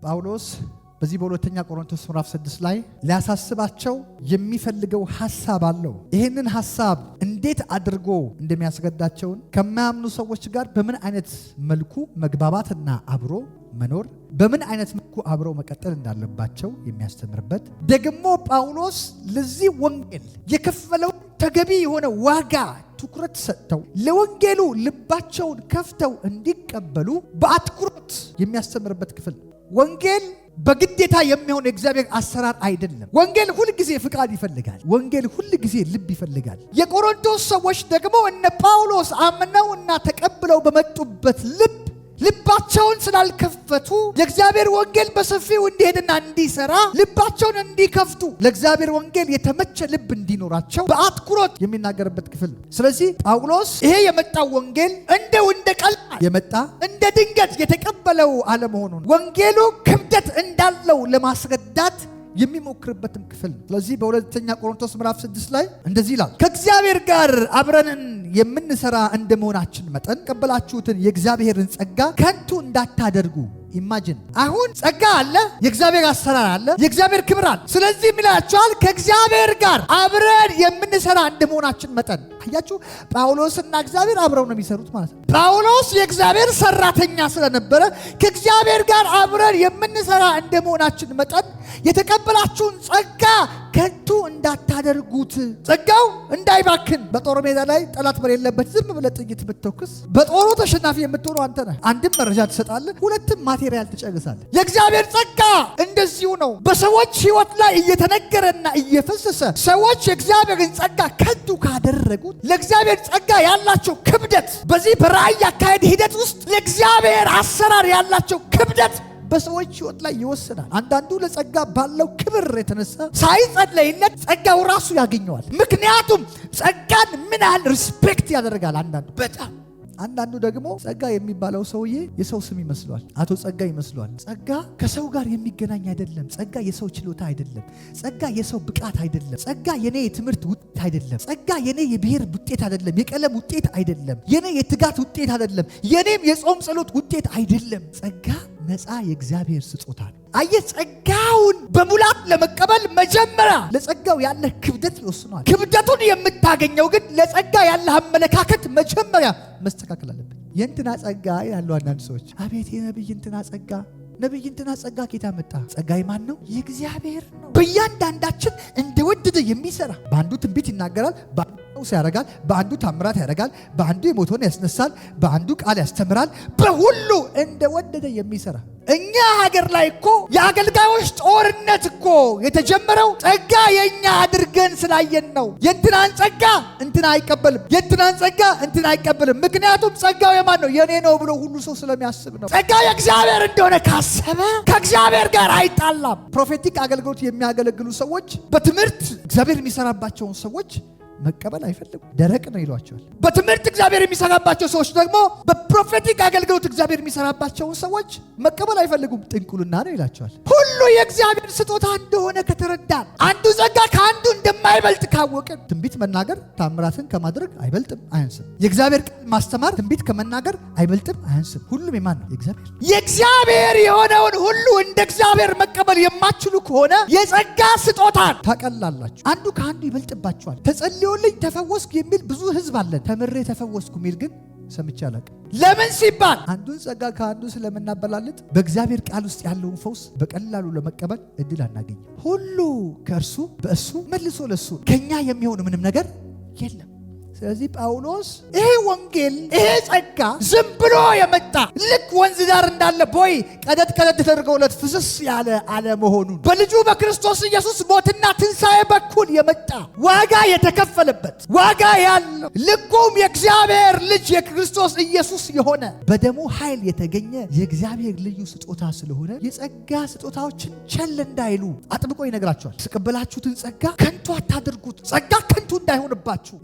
ጳውሎስ በዚህ በሁለተኛ ቆሮንቶስ ምዕራፍ 6 ላይ ሊያሳስባቸው የሚፈልገው ሐሳብ አለው። ይህንን ሐሳብ እንዴት አድርጎ እንደሚያስገዳቸውን ከማያምኑ ሰዎች ጋር በምን አይነት መልኩ መግባባትና አብሮ መኖር በምን አይነት መልኩ አብረው መቀጠል እንዳለባቸው የሚያስተምርበት ደግሞ ጳውሎስ ለዚህ ወንጌል የከፈለው ተገቢ የሆነ ዋጋ ትኩረት ሰጥተው ለወንጌሉ ልባቸውን ከፍተው እንዲቀበሉ በአትኩሮት የሚያስተምርበት ክፍል ነው። ወንጌል በግዴታ የሚሆን የእግዚአብሔር አሰራር አይደለም። ወንጌል ሁሉ ጊዜ ፍቃድ ይፈልጋል። ወንጌል ሁሉ ጊዜ ልብ ይፈልጋል። የቆሮንቶስ ሰዎች ደግሞ እነ ጳውሎስ አምነውና ተቀብለው በመጡበት ልባቸውን ስላልከፈቱ የእግዚአብሔር ወንጌል በሰፊው እንዲሄድና እንዲሰራ ልባቸውን እንዲከፍቱ ለእግዚአብሔር ወንጌል የተመቸ ልብ እንዲኖራቸው በአትኩሮት የሚናገርበት ክፍል ነው። ስለዚህ ጳውሎስ ይሄ የመጣው ወንጌል እንደ ቀላል የመጣ እንደ ድንገት የተቀበለው አለመሆኑን ወንጌሉ ክብደት እንዳለው ለማስረዳት የሚሞክርበትም ክፍል ነው። ስለዚህ በሁለተኛ ቆሮንቶስ ምዕራፍ 6 ላይ እንደዚህ ይላል፣ ከእግዚአብሔር ጋር አብረን የምንሰራ እንደመሆናችን መጠን ቀበላችሁትን የእግዚአብሔርን ጸጋ ከንቱ እንዳታደርጉ። ኢማጂን አሁን ጸጋ አለ፣ የእግዚአብሔር አሰራር አለ፣ የእግዚአብሔር ክብር አለ። ስለዚህ የሚላቸዋል ከእግዚአብሔር ጋር አብረን የምንሰራ እንደመሆናችን መጠን። አያችሁ፣ ጳውሎስና እግዚአብሔር አብረው ነው የሚሰሩት ማለት ነው። ጳውሎስ የእግዚአብሔር ሰራተኛ ስለነበረ ከእግዚአብሔር ጋር አብረን የምንሰራ እንደመሆናችን መጠን የተቀበላችሁን ጸጋ ከንቱ እንዳታደርጉት፣ ጸጋው እንዳይባክን። በጦር ሜዳ ላይ ጠላት በሌለበት ዝም ብለህ ጥይት ብትተኩስ በጦሩ ተሸናፊ የምትሆነው አንተ ነህ። አንድም መረጃ ትሰጣለህ፣ ሁለትም ማቴሪያል ትጨርሳለህ። የእግዚአብሔር ጸጋ እንደዚሁ ነው። በሰዎች ሕይወት ላይ እየተነገረና እየፈሰሰ ሰዎች የእግዚአብሔርን ጸጋ ከንቱ ካደረጉት ለእግዚአብሔር ጸጋ ያላቸው ክብደት፣ በዚህ በራእይ አካሄድ ሂደት ውስጥ ለእግዚአብሔር አሰራር ያላቸው ክብደት በሰዎች ሕይወት ላይ ይወስናል። አንዳንዱ ለጸጋ ባለው ክብር የተነሳ ሳይጸለይለት ጸጋው ራሱ ያገኘዋል። ምክንያቱም ጸጋን ምን ያህል ሪስፔክት ያደርጋል አንዳንዱ ደግሞ ጸጋ የሚባለው ሰውዬ የሰው ስም ይመስሏል። አቶ ጸጋ ይመስሏል። ጸጋ ከሰው ጋር የሚገናኝ አይደለም። ጸጋ የሰው ችሎታ አይደለም። ጸጋ የሰው ብቃት አይደለም። ጸጋ የኔ የትምህርት ውጤት አይደለም። ጸጋ የኔ የብሔር ውጤት አይደለም። የቀለም ውጤት አይደለም። የኔ የትጋት ውጤት አይደለም። የኔም የጾም ጸሎት ውጤት አይደለም። ጸጋ ነፃ የእግዚአብሔር ስጦታ ነው። አየህ፣ ጸጋውን በሙላት ለመቀበል መጀመሪያ ለጸጋው ያለህ ክብደት ይወስነዋል። ክብደቱን የምታገኘው ግን ለጸጋ ያለህ አመለካከት መጀመሪያ መስተካከል አለበት። የእንትና ጸጋ ያሉ አንዳንድ ሰዎች አቤት የነብይ እንትና ጸጋ፣ ነብይ እንትና ጸጋ ጌታ መጣ። ጸጋ የማን ነው? የእግዚአብሔር ነው። በእያንዳንዳችን እንደወደደ የሚሰራ በአንዱ ትንቢት ይናገራል፣ በአንዱ ፈውስ ያደርጋል፣ በአንዱ ታምራት ያደርጋል፣ በአንዱ የሞተውን ያስነሳል፣ በአንዱ ቃል ያስተምራል። በሁሉ እንደወደደ የሚሰራ እኛ ሀገር ላይ እኮ የአገልጋዮች ጦርነት እኮ የተጀመረው ጸጋ የኛ አድርገን ስላየን ነው። የእንትናን ጸጋ እንትና አይቀበልም፣ የእንትናን ጸጋ እንትና አይቀበልም። ምክንያቱም ጸጋው የማን ነው? የኔ ነው ብሎ ሁሉ ሰው ስለሚያስብ ነው። ጸጋ የእግዚአብሔር እንደሆነ ካሰበ ከእግዚአብሔር ጋር አይጣላም። ፕሮፌቲክ አገልግሎት የሚያገለግሉ ሰዎች በትምህርት እግዚአብሔር የሚሰራባቸውን ሰዎች መቀበል አይፈልጉም። ደረቅ ነው ይሏቸዋል። በትምህርት እግዚአብሔር የሚሰራባቸው ሰዎች ደግሞ በፕሮፌቲክ አገልግሎት እግዚአብሔር የሚሰራባቸውን ሰዎች መቀበል አይፈልጉም። ጥንቁልና ነው ይላቸዋል። ሁሉ የእግዚአብሔር ስጦታ እንደሆነ ከተረዳን፣ አንዱ ጸጋ ከአንዱ እንደማይበልጥ ካወቅን፣ ትንቢት መናገር ታምራትን ከማድረግ አይበልጥም አያንስም። የእግዚአብሔር ቃል ማስተማር ትንቢት ከመናገር አይበልጥም አያንስም። ሁሉም የማን ነው? የእግዚአብሔር። የእግዚአብሔር የሆነውን ሁሉ እንደ እግዚአብሔር መቀበል የማትችሉ ከሆነ የጸጋ ስጦታን ታቀላላችሁ። አንዱ ከአንዱ ይበልጥባችኋል። ተጸልዮልኝ ተፈወስኩ የሚል ብዙ ህዝብ አለን። ተምሬ ተፈወስኩ የሚል ግን ሰምቼ አላውቅም። ለምን ሲባል አንዱን ጸጋ ከአንዱ ስለምናበላልጥ በእግዚአብሔር ቃል ውስጥ ያለውን ፈውስ በቀላሉ ለመቀበል እድል አናገኝም። ሁሉ ከእርሱ በእሱ መልሶ ለሱ ከኛ የሚሆን ምንም ነገር የለም። ስለዚህ ጳውሎስ ይሄ ወንጌል ይሄ ጸጋ ዝም ብሎ የመጣ ልክ ወንዝ ዳር እንዳለ ቦይ ቀደድ ተደርገውለት ፍስስ ያለ አለመሆኑን በልጁ በክርስቶስ ኢየሱስ ሞትና ትንሣኤ በኩል የመጣ ዋጋ የተከፈለበት ዋጋ ያለው ልኩም የእግዚአብሔር ልጅ የክርስቶስ ኢየሱስ የሆነ በደሙ ኃይል የተገኘ የእግዚአብሔር ልዩ ስጦታ ስለሆነ የጸጋ ስጦታዎችን ቸል እንዳይሉ አጥብቆ ይነግራቸዋል። የተቀበላችሁትን ጸጋ ከንቱ አታድርጉት። ጸጋ ከንቱ እንዳይሆንባችሁ